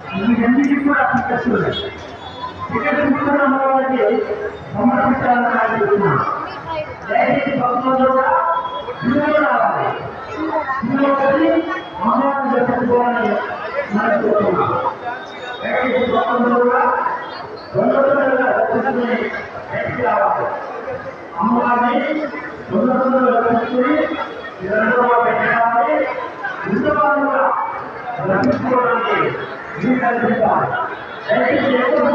ఇవన్నీ కూడా application ticket తీసుకున్న వాళ్ళకి సమర్పించాలని ఆలోచిస్తున్నాం. దయచేసి భక్తులు కూడా ఇందులో రావాలి. ఇందులో వచ్చి అమ్మవారిని దర్శించుకోవాలని మనసుకుంటున్నాం. దయచేసి భక్తులు కూడా దొంగతనంగా దర్శించుకుని బయటికి రావాలి. అమ్మవారిని దొంగతనంగా దర్శించుకుని నిరంతరంగా పెట్టాలి. ఇంతవారు కూడా దర్శించుకోవడానికి మీరు కల్పించాలి. దయచేసి ఎక్కువ